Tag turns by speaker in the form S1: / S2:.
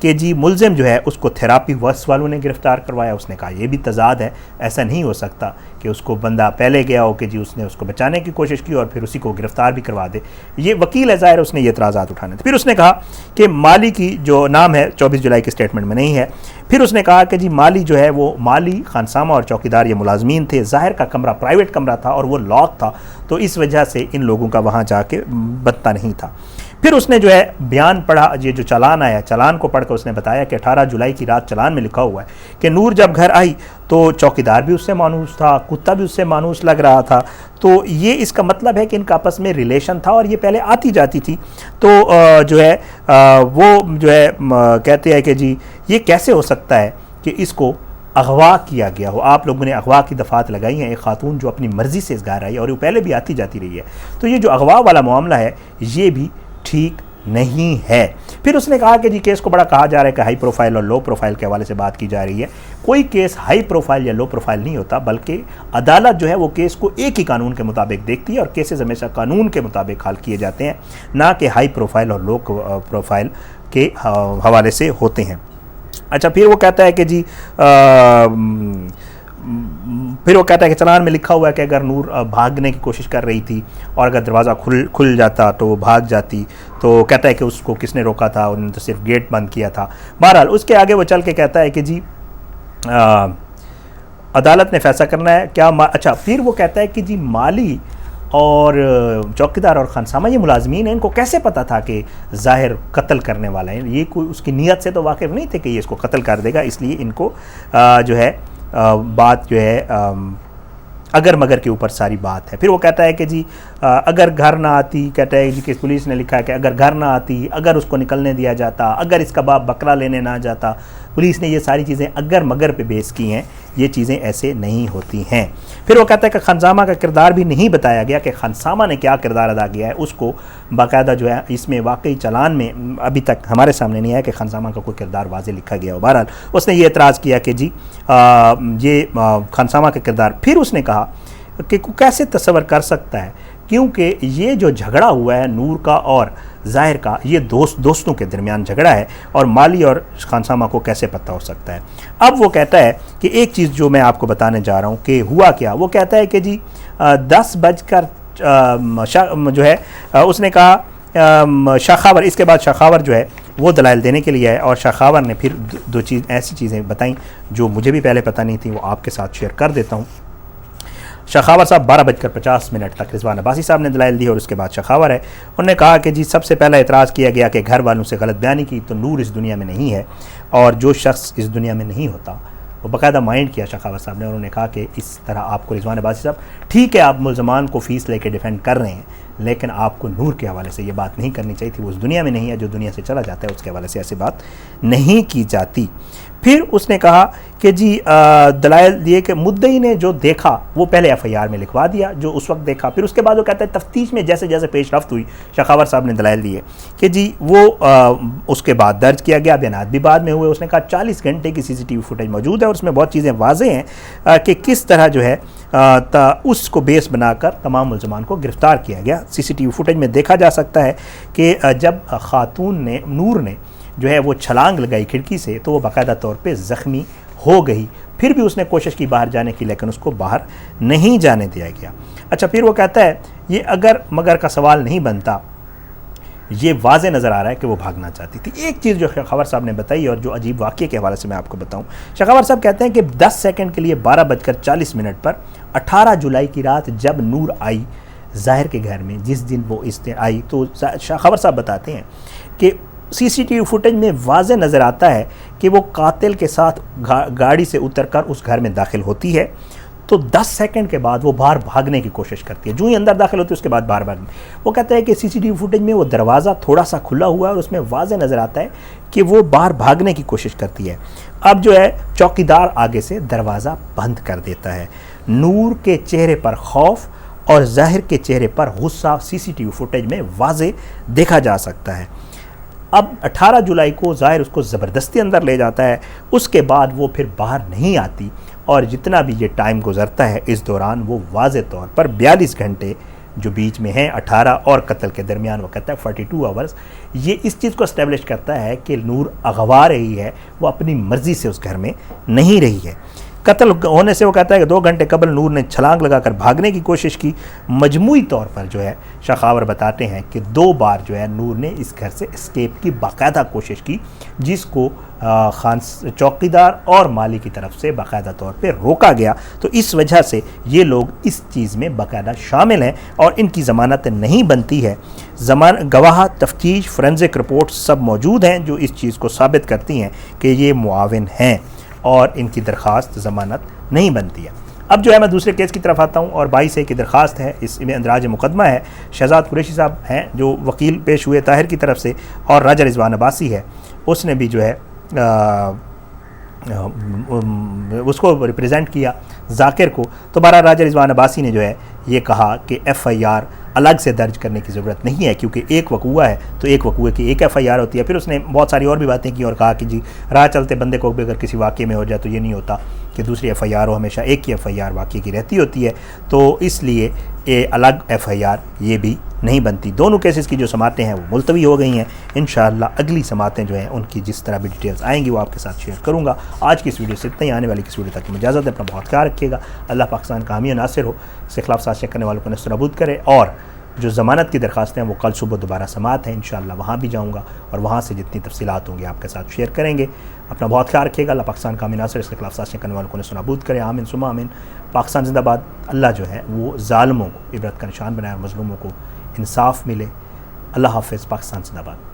S1: کہ جی ملزم جو ہے اس کو تھراپی ورکس والوں نے گرفتار کروایا. اس نے کہا یہ بھی تضاد ہے, ایسا نہیں ہو سکتا کہ اس کو بندہ پہلے گیا ہو کہ جی اس نے اس کو بچانے کی کوشش کی اور پھر اسی کو گرفتار بھی کروا دے. یہ وکیل ہے ظاہر, اس نے یہ اعتراضات اٹھانے تھے. پھر اس نے کہا کہ مالی کی جو نام ہے 24 جولائی کے اسٹیٹمنٹ میں نہیں ہے. پھر اس نے کہا کہ جی مالی جو ہے وہ مالی, خانسامہ اور چوکیدار یہ ملازمین تھے. ظاہر کا کمرہ پرائیویٹ کمرہ تھا اور وہ لاک تھا, تو اس وجہ سے ان لوگوں کا وہاں جا کے بتتا نہیں تھا. پھر اس نے جو ہے بیان پڑھا, یہ جو چالان آیا, چالان کو پڑھ کر اس نے بتایا کہ 18 جولائی کی رات چالان میں لکھا ہوا ہے کہ نور جب گھر آئی تو چوکیدار بھی اس سے مانوس تھا, کتا بھی اس سے مانوس لگ رہا تھا. تو یہ اس کا مطلب ہے کہ ان کا آپس میں ریلیشن تھا اور یہ پہلے آتی جاتی تھی. تو جو ہے وہ جو ہے کہتے ہیں کہ جی یہ کیسے ہو سکتا ہے کہ اس کو اغوا کیا گیا ہو. آپ لوگوں نے اغوا کی دفعات لگائی ہیں, ایک خاتون جو اپنی مرضی سے اس گھر آئی اور وہ پہلے بھی آتی جاتی رہی ہے. تو یہ جو اغوا والا معاملہ ہے یہ بھی ٹھیک نہیں ہے. پھر اس نے کہا کہ جی کیس کو بڑا کہا جا رہا ہے کہ ہائی پروفائل اور لو پروفائل کے حوالے سے بات کی جا رہی ہے. کوئی کیس ہائی پروفائل یا لو پروفائل نہیں ہوتا, بلکہ عدالت جو ہے وہ کیس کو ایک ہی قانون کے مطابق دیکھتی ہے اور کیسز ہمیشہ قانون کے مطابق حل کیے جاتے ہیں, نہ کہ ہائی پروفائل اور لو پروفائل کے حوالے سے ہوتے ہیں. اچھا, پھر وہ کہتا ہے کہ جی کہ چلان میں لکھا ہوا ہے کہ اگر نور بھاگنے کی کوشش کر رہی تھی اور اگر دروازہ کھل جاتا تو وہ بھاگ جاتی. تو کہتا ہے کہ اس کو کس نے روکا تھا, انہوں نے تو صرف گیٹ بند کیا تھا. بہرحال اس کے آگے وہ چل کے کہتا ہے کہ جی عدالت نے فیصلہ کرنا ہے کیا. اچھا, پھر وہ کہتا ہے کہ جی مالی اور چوکیدار اور خانسامہ یہ ملازمین ہیں, ان کو کیسے پتہ تھا کہ ظاہر قتل کرنے والا ہے. یہ کوئی اس کی نیت سے تو واقف نہیں تھے کہ یہ اس کو قتل کر دے گا, اس لیے ان کو جو ہے بات جو ہے اگر مگر کے اوپر ساری بات ہے. پھر وہ کہتا ہے کہ جی اگر گھر نہ آتی, کہتا ہے جی کہ پولیس نے لکھا ہے کہ اگر گھر نہ آتی, اگر اس کو نکلنے دیا جاتا, اگر اس کا باپ بکرا لینے نہ جاتا. پولیس نے یہ ساری چیزیں اگر مگر پہ بیس کی ہیں, یہ چیزیں ایسے نہیں ہوتی ہیں. پھر وہ کہتا ہے کہ خانسامہ کا کردار بھی نہیں بتایا گیا کہ خانسامہ نے کیا کردار ادا کیا ہے. اس کو باقاعدہ جو ہے اس میں واقعی چلان میں ابھی تک ہمارے سامنے نہیں آیا کہ خانسامہ کا کوئی کردار واضح لکھا گیا ہو. بہرحال اس نے یہ اعتراض کیا کہ جی یہ خانسامہ کا کردار. پھر اس نے کہا کہ کیسے تصور کر سکتا ہے, کیونکہ یہ جو جھگڑا ہوا ہے نور کا اور ظاہر کا, یہ دوستوں کے درمیان جھگڑا ہے, اور مالی اور خانسامہ کو کیسے پتہ ہو سکتا ہے. اب وہ کہتا ہے کہ ایک چیز جو میں آپ کو بتانے جا رہا ہوں کہ ہوا کیا. وہ کہتا ہے کہ جی 10 بج کر جو ہے اس نے کہا شاخاور, اس کے بعد شاخاور جو ہے وہ دلائل دینے کے لیے ہے, اور شاخاور نے پھر دو ایسی چیزیں بتائیں جو مجھے بھی پہلے پتہ نہیں تھی, وہ آپ کے ساتھ شیئر کر دیتا ہوں. شاخاور صاحب 12:50 تک رضوان عباسی صاحب نے دلائل دی, اور اس کے بعد شاخاور ہے. انہوں نے کہا کہ جی سب سے پہلا اعتراض کیا گیا کہ گھر والوں سے غلط بیانی کی, تو نور اس دنیا میں نہیں ہے, اور جو شخص اس دنیا میں نہیں ہوتا وہ باقاعدہ مائنڈ کیا شاخاور صاحب نے, اور انہوں نے کہا کہ اس طرح آپ کو رضوان عباسی صاحب ٹھیک ہے آپ ملزمان کو فیس لے کے ڈیفینڈ کر رہے ہیں, لیکن آپ کو نور کے حوالے سے یہ بات نہیں کرنی چاہیے تھی. وہ اس دنیا میں نہیں ہے, جو دنیا سے چلا جاتا ہے اس کے حوالے سے ایسی بات نہیں کی جاتی. پھر اس نے کہا کہ جی دلائل دیے کہ مدعی نے جو دیکھا وہ پہلے ایف آئی آر میں لکھوا دیا, جو اس وقت دیکھا. پھر اس کے بعد وہ کہتا ہے تفتیش میں جیسے جیسے پیش رفت ہوئی, شاخاور صاحب نے دلائل دیے کہ جی وہ اس کے بعد درج کیا گیا, بیانات بھی بعد میں ہوئے. اس نے کہا 40 گھنٹے کی CCTV فوٹیج موجود ہے, اور اس میں بہت چیزیں واضح ہیں کہ کس طرح جو ہے اس کو بیس بنا کر تمام ملزمان کو گرفتار کیا گیا. CCTV فوٹیج میں دیکھا جا سکتا ہے کہ جب خاتون نے, نور نے جو ہے وہ چھلانگ لگائی کھڑکی سے, تو وہ باقاعدہ طور پہ زخمی ہو گئی. پھر بھی اس نے کوشش کی باہر جانے کی, لیکن اس کو باہر نہیں جانے دیا گیا. اچھا, پھر وہ کہتا ہے یہ اگر مگر کا سوال نہیں بنتا, یہ واضح نظر آ رہا ہے کہ وہ بھاگنا چاہتی تھی. ایک چیز جو شاخاور صاحب نے بتائی اور جو عجیب واقعے کے حوالے سے میں آپ کو بتاؤں. شاخاور صاحب کہتے ہیں کہ 10 سیکنڈ کے لیے 12:40 پر 18 جولائی کی رات جب نور آئی ظاہر کے گھر میں, جس دن وہ اس دن آئی, تو شاخاور صاحب بتاتے ہیں کہ CCTV فوٹیج میں واضح نظر آتا ہے کہ وہ قاتل کے ساتھ گاڑی سے اتر کر اس گھر میں داخل ہوتی ہے. تو 10 سیکنڈ کے بعد وہ باہر بھاگنے کی کوشش کرتی ہے. جو ہی اندر داخل ہوتی ہے اس کے بعد باہر بھاگنے. وہ کہتا ہے کہ CCTV فوٹیج میں وہ دروازہ تھوڑا سا کھلا ہوا ہے, اور اس میں واضح نظر آتا ہے کہ وہ باہر بھاگنے کی کوشش کرتی ہے. اب جو ہے چوکیدار آگے سے دروازہ بند کر دیتا ہے. نور کے چہرے پر خوف اور ظاہر کے چہرے پر غصہ CCTV فوٹیج میں واضح دیکھا جا سکتا ہے. اب 18 جولائی کو ظاہر اس کو زبردستی اندر لے جاتا ہے. اس کے بعد وہ پھر باہر نہیں آتی, اور جتنا بھی یہ ٹائم گزرتا ہے اس دوران وہ واضح طور پر 42 گھنٹے جو بیچ میں ہیں 18 اور قتل کے درمیان وہ کہتا ہے 42 آورز. یہ اس چیز کو اسٹیبلش کرتا ہے کہ نور اغوا رہی ہے, وہ اپنی مرضی سے اس گھر میں نہیں رہی ہے. قتل ہونے سے وہ کہتا ہے کہ 2 گھنٹے قبل نور نے چھلانگ لگا کر بھاگنے کی کوشش کی. مجموعی طور پر جو ہے شاہ خاور بتاتے ہیں کہ 2 بار جو ہے نور نے اس گھر سے اسکیپ کی باقاعدہ کوشش کی, جس کو خان چوکیدار اور مالی کی طرف سے باقاعدہ طور پہ روکا گیا. تو اس وجہ سے یہ لوگ اس چیز میں باقاعدہ شامل ہیں اور ان کی ضمانت نہیں بنتی ہے. گواہ, تفتیش, فورنزک رپورٹ سب موجود ہیں جو اس چیز کو ثابت کرتی ہیں کہ یہ معاون ہیں اور ان کی درخواست ضمانت نہیں بنتی ہے. اب جو ہے میں دوسرے کیس کی طرف آتا ہوں اور 22A کی درخواست ہے. اس میں اندراج مقدمہ ہے. شہزاد قریشی صاحب ہیں جو وکیل پیش ہوئے طاہر کی طرف سے, اور راجہ رضوان عباسی ہے, اس نے بھی جو ہے اس کو ریپریزنٹ کیا ذاکر کو. تو بہرحال راجہ رضوان عباسی نے جو ہے یہ کہا کہ FIR الگ سے درج کرنے کی ضرورت نہیں ہے, کیونکہ ایک وقوع ہے تو ایک وقوع کی ایک FIR ہوتی ہے. پھر اس نے بہت ساری اور بھی باتیں کی اور کہا کہ جی راہ چلتے بندے کو بھی اگر کسی واقعے میں ہو جائے تو یہ نہیں ہوتا کہ دوسری FIR ہو, ہمیشہ ایک کی FIR واقعے کی رہتی ہوتی ہے, تو اس لیے الگ FIR یہ بھی نہیں بنتی. دونوں کیسز کی جو سماعتیں ہیں وہ ملتوی ہو گئی ہیں. انشاءاللہ اگلی سماعتیں جو ہیں ان کی جس طرح بھی ڈیٹیلز آئیں گی وہ آپ کے ساتھ شیئر کروں گا. آج کی اس ویڈیو سے اتنا ہی, آنے والی کی ویڈیو تک کی اجازت ہے. اپنا بہت خیال رکھیے گا. اللہ پاکستان کا حامی و ناصر ہو, اس کے خلاف سازشیں کرنے والوں کو نصر نابود کرے. اور جو ضمانت کی درخواستیں ہیں وہ کل صبح دوبارہ سماعت ہیں, انشاءاللہ وہاں بھی جاؤں گا اور وہاں سے جتنی تفصیلات ہوں گی آپ کے ساتھ شیئر کریں گے. اپنا بہت خیال رکھیے گا. اللہ پاکستان کا حامی ناصر, اس کے خلاف سازشیں کرنے والوں کو نصر نابود کرے. آمین ثم آمین. پاکستان زندہ باد. اللہ جو ہے وہ ظالموں کو عبرت کا نشان بنائے اور مظلوموں کو انصاف ملے. اللہ حافظ. پاکستان زندہ باد.